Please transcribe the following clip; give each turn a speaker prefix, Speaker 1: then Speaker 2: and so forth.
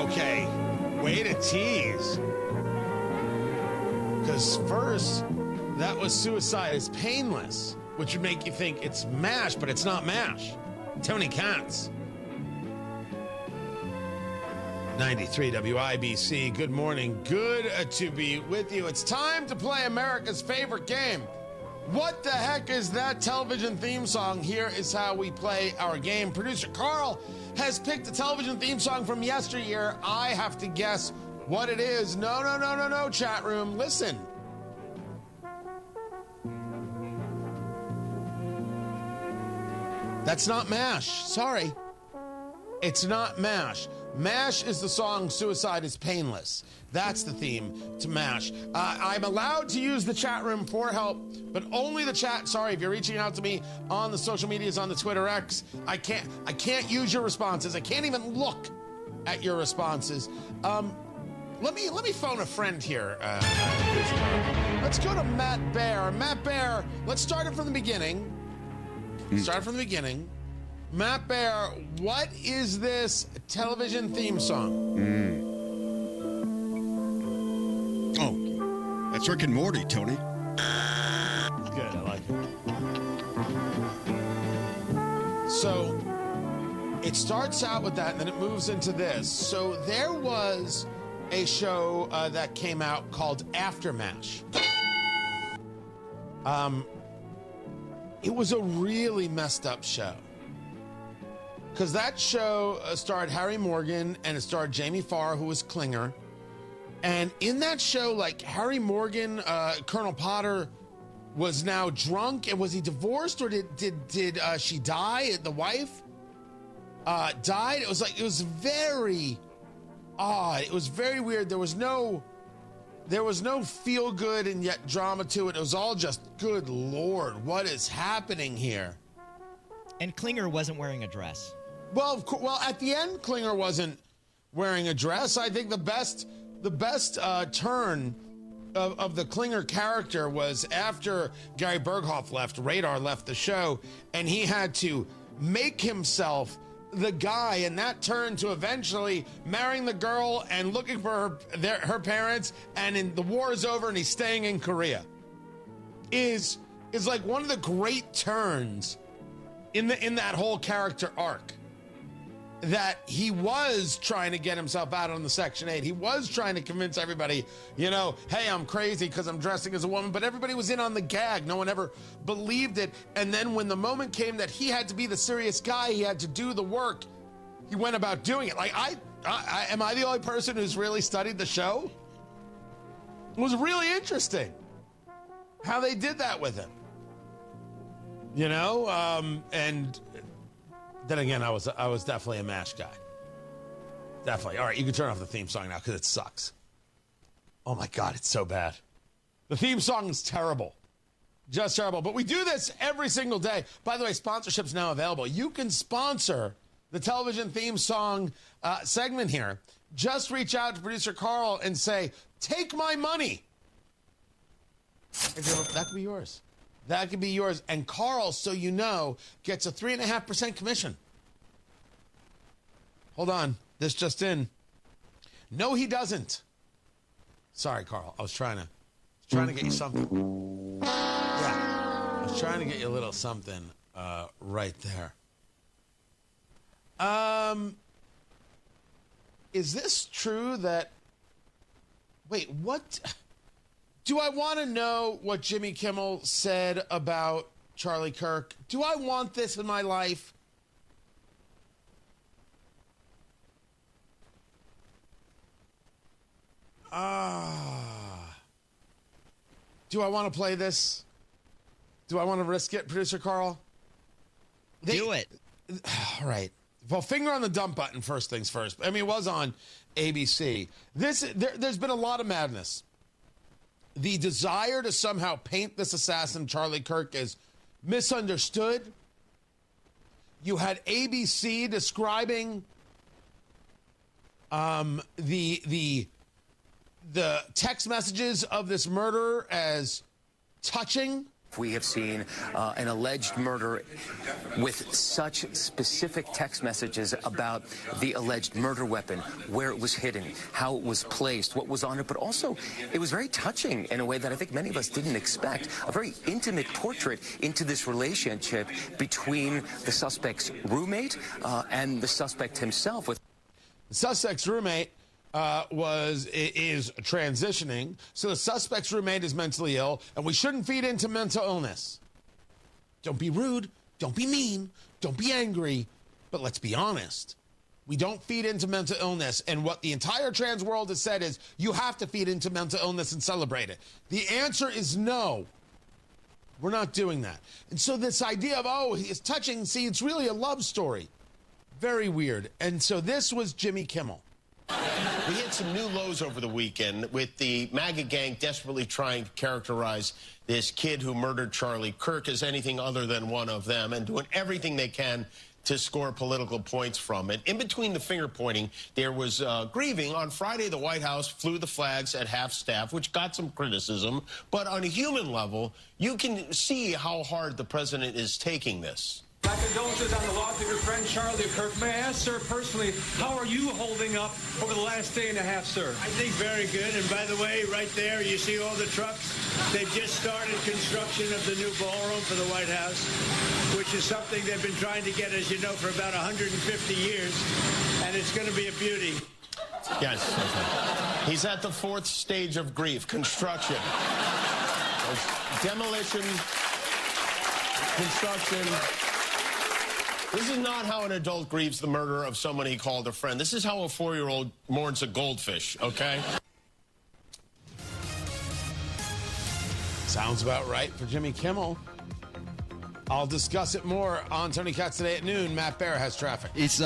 Speaker 1: Okay, way to tease. Because first, that was Suicide is Painless, which would make you think it's MASH, but it's not MASH. Tony Katz. 93 WIBC, good morning. Good to be with you. It's time to play America's favorite game. What the heck is that television theme song? Here is how we play our game. Producer Carl has picked a television theme song from yesteryear. I have to guess what it is. No, chat room. Listen. That's not MASH. Sorry. It's not MASH. MASH is the song Suicide is Painless. That's the theme to MASH. I'm allowed to use the chat room for help, but only the chat. Sorry, if you're reaching out to me on the social medias, on the Twitter X, I can't use your responses. I can't even look at your responses. Let me phone a friend here. Let's go to Matt Bear. Matt Bear, let's start it from the beginning. Matt Bear, what is this television theme song?
Speaker 2: Oh, that's Rick and Morty, Tony.
Speaker 1: Good, I like it. So, it starts out with that, and then it moves into this. So, there was a show that came out called After MASH. It was a really messed up show. Because that show starred Harry Morgan and it starred Jamie Farr, who was Klinger. And in that show, like Harry Morgan, Colonel Potter was now drunk. And was he divorced or did she die? The wife died. It was very odd. It was very weird. There was no feel good and yet drama to it. It was all just, good Lord, what is happening here?
Speaker 3: And Klinger wasn't wearing a dress.
Speaker 1: Well, at the end, Klinger wasn't wearing a dress. I think the best turn of the Klinger character was after Gary Berghoff left, Radar left the show, and he had to make himself the guy, and that turned to eventually marrying the girl and looking for her parents, and the war is over and he's staying in Korea. Is like one of the great turns in that whole character arc. That he was trying to get himself out on the Section 8. He was trying to convince everybody, hey, I'm crazy because I'm dressing as a woman, but everybody was in on the gag. No one ever believed it. And then when the moment came that he had to be the serious guy, he had to do the work, he went about doing it. Like, am I the only person who's really studied the show? It was really interesting how they did that with him. And then again, I was definitely a MASH guy. Definitely. All right, you can turn off the theme song now because it sucks. Oh my God, it's so bad. The theme song is terrible. Just terrible. But we do this every single day. By the way, sponsorship's now available. You can sponsor the television theme song segment here. Just reach out to producer Carl and say, take my money. That could be yours. That could be yours. And Carl, so you know, gets a 3.5% commission. Hold on. This just in. No, he doesn't. Sorry, Carl. I was trying to get you something. Yeah. I was trying to get you a little something right there. Is this true that... Wait, what... Do I want to know what Jimmy Kimmel said about Charlie Kirk? Do I want this in my life? Do I want to play this? Do I want to risk it, producer Carl?
Speaker 3: Do it.
Speaker 1: All right. Well, finger on the dump button, first things first. I mean, it was on ABC. There's been a lot of madness. The desire to somehow paint this assassin, Charlie Kirk, as misunderstood. You had ABC describing the text messages of this murderer as touching.
Speaker 2: We have seen an alleged murder with such specific text messages about the alleged murder weapon, where it was hidden, how it was placed, what was on it, but also it was very touching in a way that I think many of us didn't expect. A very intimate portrait into this relationship between the suspect's roommate and the suspect himself.
Speaker 1: The suspect's roommate is transitioning, so the suspect's roommate is mentally ill, and we shouldn't feed into mental illness. Don't be rude, don't be mean, don't be angry, but let's be honest. We don't feed into mental illness, and what the entire trans world has said is you have to feed into mental illness and celebrate it. The answer is no. We're not doing that. And so this idea of, oh, he's touching, see, it's really a love story. Very weird. And so this was Jimmy Kimmel.
Speaker 4: We hit some new lows over the weekend with the MAGA gang desperately trying to characterize this kid who murdered Charlie Kirk as anything other than one of them and doing everything they can to score political points from it. In between the finger pointing, there was grieving. On Friday, the White House flew the flags at half-staff, which got some criticism. But on a human level, you can see how hard the president is taking this.
Speaker 5: My condolences on the loss of your friend Charlie Kirk. May I ask, sir, personally, how are you holding up over the last day and a half, sir?
Speaker 6: I think very good. And by the way, right there, you see all the trucks? They've just started construction of the new ballroom for the White House, which is something they've been trying to get, as you know, for about 150 years. And it's going to be a beauty.
Speaker 4: Yes. He's at the fourth stage of grief, construction. Demolition, construction. This is not how an adult grieves the murder of someone he called a friend. This is how a 4-year-old mourns a goldfish, okay?
Speaker 1: Sounds about right for Jimmy Kimmel. I'll discuss it more on Tony Katz today at noon. Matt Bear has traffic.
Speaker 3: It's